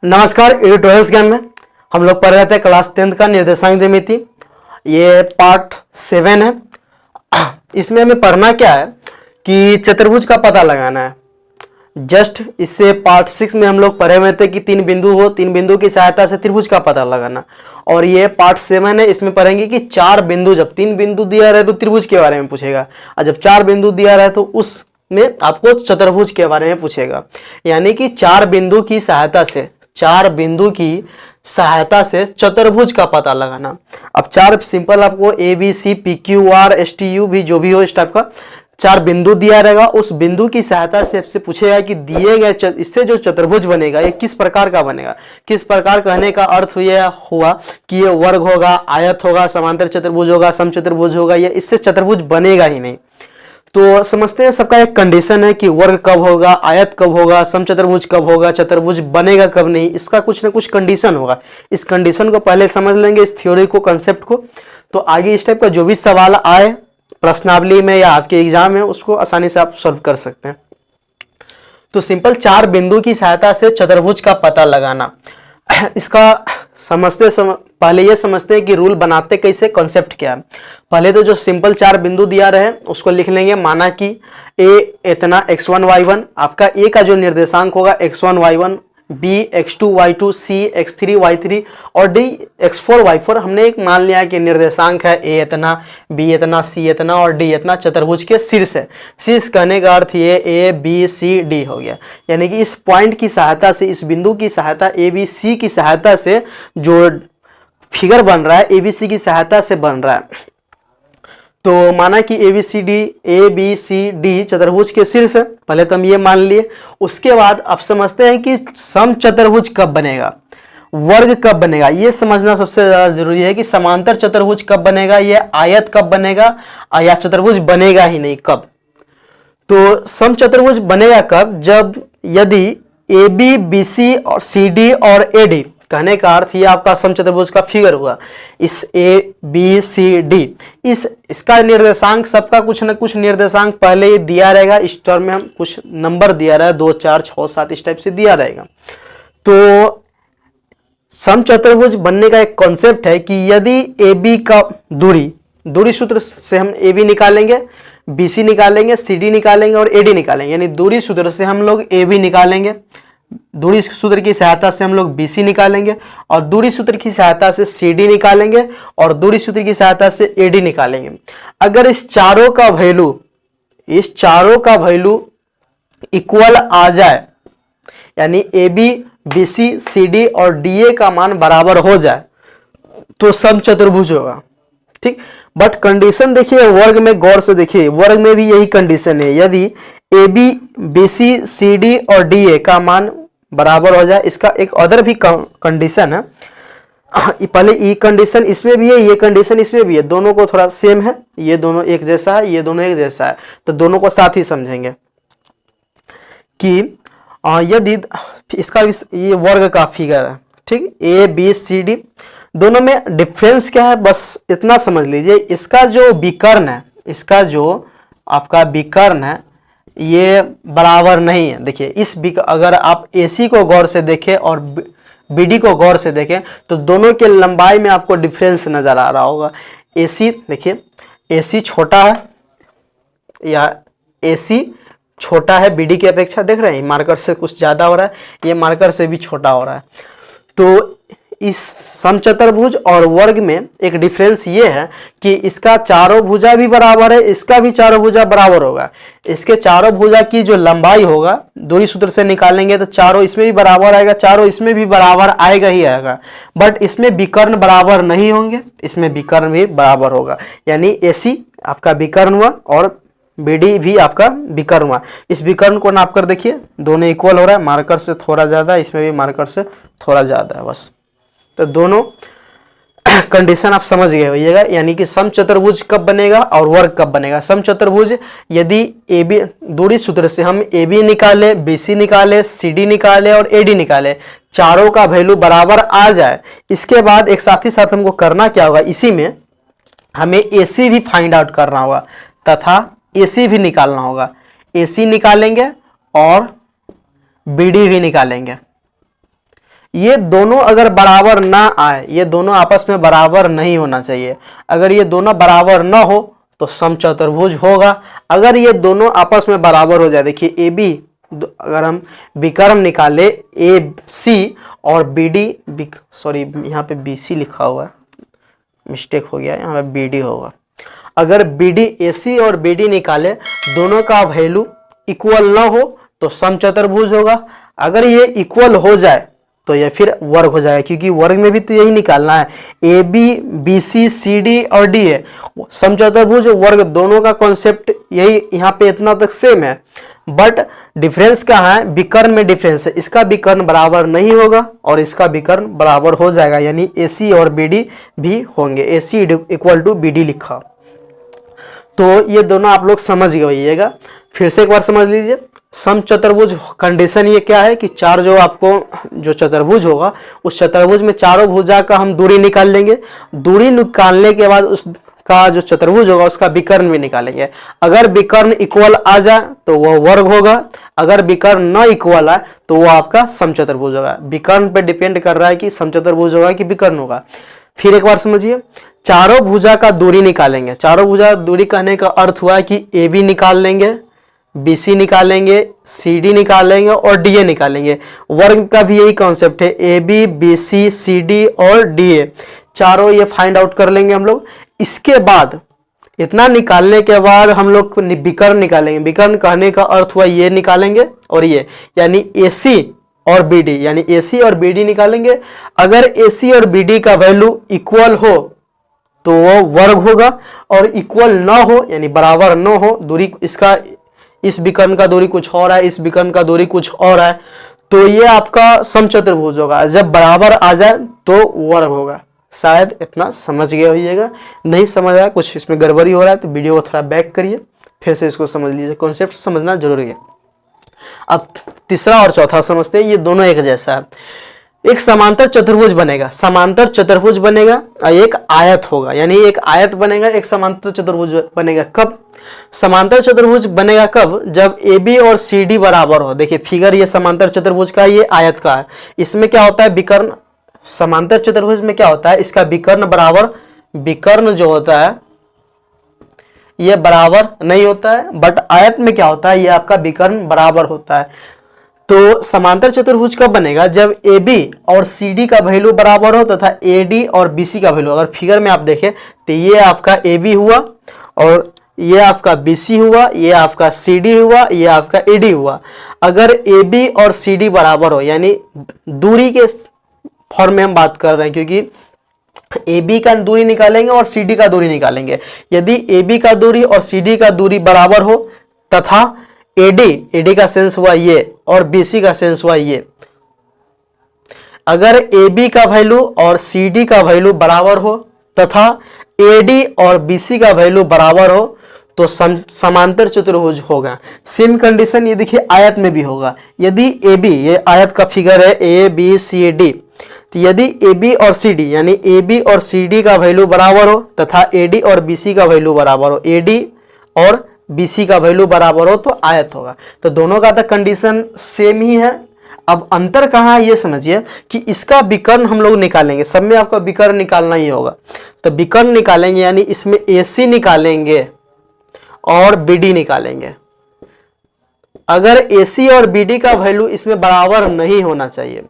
नमस्कार। ट्यूटोरियल्स ज्ञान में हम लोग पढ़ रहे थे क्लास 10 का निर्देशांक ज्यामिति। ये पार्ट 7 है। इसमें हमें पढ़ना क्या है कि चतुर्भुज का पता लगाना है। जस्ट इससे पार्ट 6 में हम लोग पढ़े हुए थे कि तीन बिंदु हो, तीन बिंदु की सहायता से त्रिभुज का पता लगाना। और ये पार्ट 7 है। इसमें पढ़ेंगे कि चार बिंदु, जब तीन बिंदु दिया रहे तो त्रिभुज के बारे में पूछेगा, और जब चार बिंदु दिया रहे तो उसमें आपको चतुर्भुज के बारे में पूछेगा। यानी कि चार बिंदु की सहायता से चतुर्भुज का पता लगाना। अब चार सिंपल आपको ABC PQR STU भी जो भी हो इस टाइप का चार बिंदु दिया रहेगा। उस बिंदु की सहायता से आपसे पूछेगा कि दिए गए इससे जो चतुर्भुज बनेगा ये किस प्रकार का बनेगा। किस प्रकार कहने का अर्थ यह हुआ कि ये वर्ग होगा, आयत होगा, समांतर चतुर्भुज होगा, समचतुर्भुज होगा, या इससे चतुर्भुज बनेगा ही नहीं। तो समझते हैं सबका एक कंडीशन है कि वर्ग कब होगा, आयत कब होगा, समचतुर्भुज कब होगा, चतुर्भुज बनेगा कब नहीं। इसका कुछ ना कुछ कंडीशन होगा। इस कंडीशन को पहले समझ लेंगे, इस थ्योरी को, कंसेप्ट को, तो आगे इस टाइप का जो भी सवाल आए प्रश्नावली में या आपके एग्जाम में उसको आसानी से आप सॉल्व कर सकते हैं। तो सिंपल चार बिंदु की सहायता से चतुर्भुज का पता लगाना। इसका पहले ये समझते हैं कि रूल बनाते कैसे, कॉन्सेप्ट क्या है। पहले तो जो सिंपल चार बिंदु दिया रहे उसको लिख लेंगे। माना कि a इतना x1 y1, आपका a का जो निर्देशांक होगा x1 y1, b x2 y2, c x3 y3 और d x4 y4। हमने एक मान लिया कि निर्देशांक है a इतना, b इतना, c इतना और d इतना, चतुर्भुज के शीर्ष है। शीर्ष कहने का अर्थ ये a b c d हो गया। यानी कि इस पॉइंट की सहायता से, इस बिंदु की सहायता a b c की सहायता से जो फिगर बन रहा है ABC की सहायता से बन रहा है। तो माना कि ABCD चतुर्भुज के शीर्ष है। पहले तो हम ये मान लिए। उसके बाद अब समझते हैं कि समचतुर्भुज कब बनेगा, वर्ग कब बनेगा। ये समझना सबसे ज्यादा जरूरी है कि समांतर चतुर्भुज कब बनेगा, ये आयत कब बनेगा, या चतुर्भुज बनेगा ही नहीं कब। तो समचतुर्भुज बनेगा कब, जब यदि AB BC और CD और AD, कहने का अर्थ ये आपका समचतुर्भुज का फिगर हुआ। इस ABCD इसका निर्देशांक, सबका कुछ न कुछ निर्देशांक पहले ही दिया रहेगा। इस टर्म में हम कुछ नंबर दिया रहा है, 2 4 6 7 इस टाइप से दिया रहेगा। तो समचतुर्भुज बनने का एक कॉन्सेप्ट है कि यदि AB का दूरी सूत्र से हम AB निकालेंगे, BC निकालेंगे, CD निकालेंगे और AD निकालेंगे। यानी दूरी सूत्र से हम लोग AB निकालेंगे, दूरी सूत्र की सहायता से हम लोग BC निकालेंगे, और दूरी सूत्र की सहायता से CD निकालेंगे, और दूरी सूत्र की सहायता से AD निकालेंगे। अगर इस चारों का वैल्यू इक्वल आ जाए, यानी AB BC CD और DA का मान बराबर हो जाए तो समचतुर्भुज होगा। ठीक, बट कंडीशन देखिए वर्ग में, गौर से देखिए वर्ग में भी यही कंडीशन है। यदि AB BC CD और DA का मान बराबर हो जाए, इसका एक अदर भी कंडीशन है। पहले ये कंडीशन इसमें भी है, ये कंडीशन इसमें भी है, दोनों को थोड़ा सेम है। ये दोनों एक जैसा है, ये दोनों एक जैसा है, तो दोनों को साथ ही समझेंगे कि यदि इसका ये वर्ग का फिगर है, ठीक, ABCD दोनों में डिफरेंस क्या है, बस इतना समझ लीजिए। इसका जो विकर्ण है, इसका जो आपका विकर्ण है ये बराबर नहीं है। देखिए अगर आप AC को गौर से देखें और BD को गौर से देखें तो दोनों के लंबाई में आपको डिफरेंस नजर आ रहा होगा। AC देखिए, AC छोटा है, या AC छोटा है BD की अपेक्षा। देख रहे हैं मार्कर से कुछ ज्यादा हो रहा है, ये मार्कर से भी छोटा हो रहा है। तो इस समचतुर्भुज और वर्ग में एक डिफरेंस ये है कि इसका चारों भुजा भी बराबर है, इसका भी चारों भुजा बराबर होगा। इसके चारों भुजा की जो लंबाई होगा, दूरी सूत्र से निकालेंगे तो चारों इसमें भी बराबर आएगा, चारों इसमें भी बराबर आएगा ही आएगा। बट इसमें विकर्ण बराबर नहीं होंगे, इसमें विकर्ण भी बराबर होगा। यानी AC आपका विकर्ण हुआ और BD भी आपका विकर्ण हुआ। इस विकर्ण को नाप कर देखिए, दोनों इक्वल हो रहा है, मार्कर से थोड़ा ज्यादा, इसमें भी मार्कर से थोड़ा ज्यादा है बस। तो दोनों कंडीशन आप समझ गए होइएगा। यानी कि समचतुर्भुज कब बनेगा और वर्ग कब बनेगा। समचतुर्भुज यदि AB दूरी सूत्र से हम AB निकाले, BC निकाले, CD निकाले और AD निकाले, चारों का वैल्यू बराबर आ जाए, इसके बाद एक साथ ही साथ हमको करना क्या होगा, इसी में हमें AC भी फाइंड आउट करना होगा तथा AC भी निकालना होगा। AC निकालेंगे और BD भी निकालेंगे। ये दोनों अगर बराबर ना आए, ये दोनों आपस में बराबर नहीं होना चाहिए। अगर ये दोनों बराबर ना हो तो समचतुर्भुज होगा। अगर ये दोनों आपस में बराबर हो जाए, देखिए ए बी, अगर हम विकर्ण निकाले ए सी और बी डी, सॉरी यहाँ पे बी सी लिखा हुआ है, मिस्टेक हो गया, यहाँ पे बी डी होगा। अगर बी डी ए सी और बी डी निकाले, दोनों का वैल्यू इक्वल ना हो तो समचतुर्भुज होगा। अगर ये इक्वल हो जाए तो ये फिर वर्ग हो जाएगा, क्योंकि वर्ग में भी तो यही निकालना है। A B, B C, C D और डी है, समचतुर्भुज वर्ग दोनों का कॉन्सेप्ट यही, यहाँ पे इतना तक सेम है। बट डिफरेंस कहाँ है, विकर्ण में डिफरेंस है। इसका विकर्ण बराबर नहीं होगा और इसका विकर्ण बराबर हो जाएगा, यानी ए सी और बी डी भी होंगे। ए सी इक्वल टू बी डी लिखा, तो ये दोनों आप लोग समझ गइएगा। फिर से एक बार समझ लीजिए, समचतुर्भुज कंडीशन ये क्या है कि चार जो आपको जो चतुर्भुज होगा, उस चतुर्भुज में चारों भुजा का हम दूरी निकाल लेंगे। दूरी निकालने के बाद उसका जो चतुर्भुज होगा उसका विकर्ण भी निकालेंगे। अगर विकर्ण इक्वल आ जाए तो वह वर्ग होगा, अगर विकर्ण न इक्वल आए तो वो आपका समचतुर्भुज होगा। विकर्ण पे डिपेंड कर रहा है कि समचतुर्भुज होगा कि विकर्ण होगा। फिर एक बार समझिए, चारों भुजा का दूरी निकालेंगे। चारों भुजा दूरी कहने का अर्थ हुआ कि ए बी निकाल लेंगे, बी सी निकालेंगे, सी डी निकालेंगे और डी ए निकालेंगे। वर्ग का भी यही कॉन्सेप्ट है, A B, B C, C D और डी ए, चारों ये फाइंड आउट कर लेंगे हम लोग। इसके बाद इतना निकालने के बाद हम लोग विकर्ण निकालेंगे। विकर्ण कहने का अर्थ हुआ ये निकालेंगे और ये, यानी ए सी और बी डी, यानी ए सी और बी डी निकालेंगे। अगर ए सी और बी डी का वैल्यू इक्वल हो तो वो वर्ग होगा, और इक्वल ना हो यानी बराबर ना हो, दूरी इसका, इस विकर्ण का दूरी कुछ और है, इस विकर्ण का दूरी कुछ और है, तो ये आपका समचतुर्भुज होगा। जब बराबर आ जाए तो वर्ग होगा। शायद इतना समझ गए होइएगा। नहीं समझ आया, कुछ इसमें गड़बड़ी हो रहा है तो वीडियो को थोड़ा बैक करिए, फिर से इसको समझ लीजिए। कॉन्सेप्ट समझना जरूरी है। अब तीसरा और चौथा समझते हैं, ये दोनों एक जैसा है। एक समांतर चतुर्भुज बनेगा, समांतर चतुर्भुज बनेगा और एक आयत होगा, यानी एक आयत बनेगा, एक समांतर चतुर्भुज बनेगा। कब समांतर चतुर्भुज बनेगा? कब? जब ए बी और सी डी बराबर हो। देखिए फिगर ये समांतर चतुर्भुज का, ये आयत का है। इसमें क्या होता है, विकर्ण, समांतर चतुर्भुज में क्या होता है, इसका विकर्ण बराबर, विकर्ण जो होता है ये बराबर नहीं होता है, बट आयत में क्या होता है, ये आपका विकर्ण बराबर होता है। तो समांतर चतुर्भुज कब बनेगा? जब ए बी और सी डी का वैल्यू बराबर हो तथा ए डी और बी सी का वैल्यू, अगर फिगर में आप देखें तो ये आपका ए बी हुआ और ये आपका बी सी हुआ, ये आपका सी डी हुआ, ये आपका ए डी हुआ। अगर ए बी और सी डी बराबर हो, यानी दूरी के फॉर्म में हम बात कर रहे हैं, क्योंकि ए बी का दूरी निकालेंगे और सी डी का दूरी निकालेंगे। यदि ए बी का दूरी और सी डी का दूरी बराबर हो तथा एडी का सेंस हुआ ये और बीसी का सेंस हुआ ये, अगर ए बी का वैल्यू और सी डी का वैल्यू बराबर हो तथा ए डी और बी सी का वैल्यू बराबर हो तो समांतर चतुर्भुज होगा। सेम कंडीशन ये देखिए आयत में भी होगा। यदि ए बी, ये आयत का फिगर है ए बी सी डी, तो यदि ए बी और सी डी, यानी ए बी और सी डी का वैल्यू बराबर हो तथा ए डी और बी सी का वैल्यू बराबर हो, ए डी और बी सी का वैल्यू बराबर हो तो आयत होगा। तो दोनों का तो कंडीशन सेम ही है। अब अंतर कहाँ है ये समझिए कि इसका विकर्ण हम लोग निकालेंगे, सब में आपका विकर्ण निकालना ही होगा। तो विकर्ण निकालेंगे यानी इसमें ए सी निकालेंगे और बी डी निकालेंगे। अगर ए सी और बी डी का वैल्यू इसमें बराबर नहीं होना चाहिए,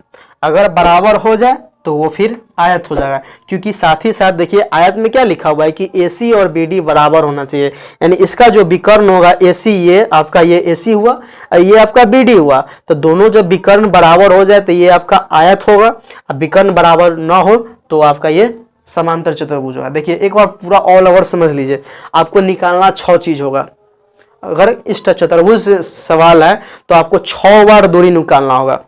अगर बराबर हो जाए तो वो फिर आयत हो जाएगा, क्योंकि साथ ही साथ देखिए आयत में क्या लिखा हुआ है कि AC और BD बराबर होना चाहिए। यानी इसका जो विकर्ण होगा AC, ये आपका ये AC हुआ और ये आपका BD हुआ, तो दोनों जब विकर्ण बराबर हो जाए तो ये आपका आयत होगा। अब विकर्ण बराबर ना हो तो आपका ये समांतर चतुर्भुज होगा। देखिए एक बार पूरा ऑल ओवर समझ लीजिए, आपको निकालना 6 चीज होगा। अगर इस चतुर्भुज से सवाल है तो आपको 6 बार दूरी निकालना होगा।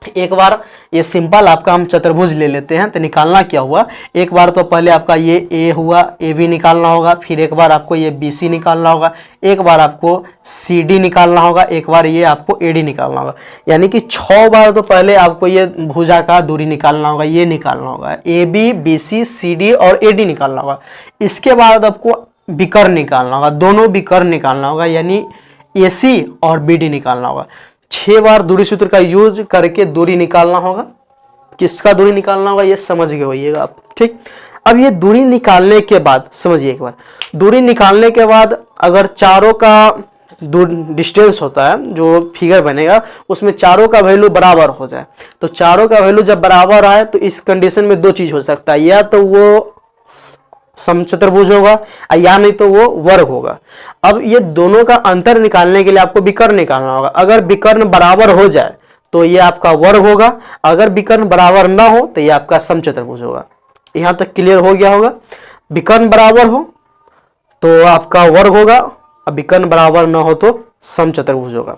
एक बार ये सिंपल आपका हम चतुर्भुज ले लेते हैं तो निकालना क्या हुआ, एक बार तो पहले आपका ये ए हुआ, ए बी निकालना होगा, फिर एक बार आपको ये बी सी निकालना होगा, एक बार आपको सी डी निकालना होगा, एक बार ये आपको ए डी निकालना होगा। यानी कि 6 बार तो पहले आपको ये भुजा का दूरी निकालना होगा, ये निकालना होगा, A B, B C, C D और ए डी निकालना होगा। इसके बाद आपको विकर्ण निकालना होगा, दोनों विकर्ण निकालना होगा, यानी ए सी और बी डी निकालना होगा। 6 बार दूरी सूत्र का यूज करके दूरी निकालना होगा। किसका दूरी निकालना होगा ये समझ के होइएगा आप, ठीक। अब ये दूरी निकालने के बाद समझिए एक बार, दूरी निकालने के बाद अगर चारों का डिस्टेंस होता है, जो फिगर बनेगा उसमें चारों का वैल्यू बराबर हो जाए, तो चारों का वैल्यू जब बराबर आए तो इस कंडीशन में दो चीज हो सकता है, या तो वो समचतुर्भुज होगा या नहीं तो वो वर्ग होगा। अब ये दोनों का अंतर निकालने के लिए आपको विकर्ण निकालना होगा। अगर विकर्ण बराबर हो जाए तो ये आपका वर्ग होगा, अगर विकर्ण बराबर ना हो तो ये आपका समचतुर्भुज होगा। यहां तक क्लियर हो गया होगा। विकर्ण बराबर हो तो आपका वर्ग होगा, अब विकर्ण बराबर ना हो तो समचतुर्भुज होगा।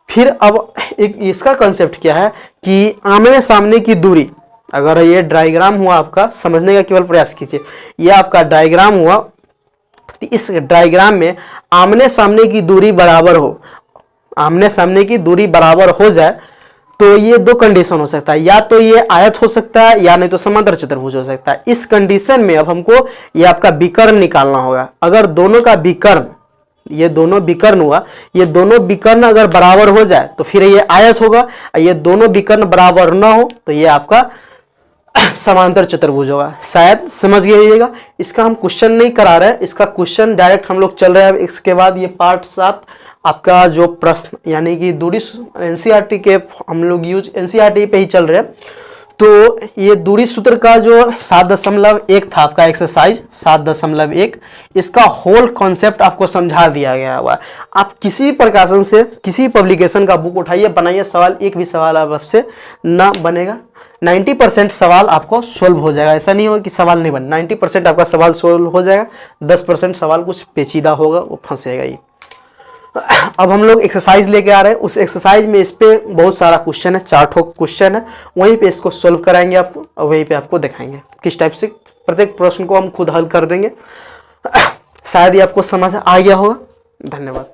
फिर अब एक इसका कंसेप्ट क्या है कि आमने सामने की दूरी, अगर ये डायग्राम हुआ आपका, समझने का केवल प्रयास कीजिए, ये आपका डायग्राम हुआ, तो इस डायग्राम में आमने सामने की दूरी बराबर हो, आमने सामने की दूरी बराबर हो जाए तो ये दो कंडीशन हो सकता है, या तो ये आयत हो सकता है या नहीं तो समांतर चतुर्भुज हो सकता है। इस कंडीशन में अब हमको ये आपका विकर्ण निकालना होगा। अगर दोनों का विकर्ण, ये दोनों विकर्ण हुआ, ये दोनों विकर्ण अगर बराबर हो जाए तो फिर ये आयत होगा, ये दोनों विकर्ण बराबर ना हो तो ये आपका समांतर चतुर्भुज होगा। शायद समझ गइएगा। इसका हम क्वेश्चन नहीं करा रहे हैं, इसका क्वेश्चन डायरेक्ट हम लोग चल रहे हैं। इसके बाद ये पार्ट 7 आपका जो प्रश्न यानी कि दूरी एनसीईआरटी के हम लोग यूज एनसीईआरटी पे ही चल रहे हैं। तो ये दूरी सूत्र का जो 7.1 था आपका एक्सरसाइज 7.1, इसका होल कॉन्सेप्ट आपको समझा दिया गया हुआ। आप किसी भी प्रकाशन से, किसी पब्लिकेशन का बुक उठाइए, बनाइए सवाल, एक भी सवाल आपसे ना बनेगा। 90% सवाल आपको सोल्व हो जाएगा। ऐसा नहीं होगा कि सवाल नहीं बने, 90% आपका सवाल सोल्व हो जाएगा, 10% सवाल कुछ पेचीदा होगा, वो फंसेगा ही। अब हम लोग एक्सरसाइज लेके आ रहे हैं। उस एक्सरसाइज में इस पे बहुत सारा क्वेश्चन है, 4 ठोक क्वेश्चन है, वहीं पे इसको सोल्व कराएंगे आपको और वहीं पे आपको दिखाएंगे किस टाइप से प्रत्येक प्रश्न को हम खुद हल कर देंगे। शायद ये आपको समझ आ गया होगा। धन्यवाद।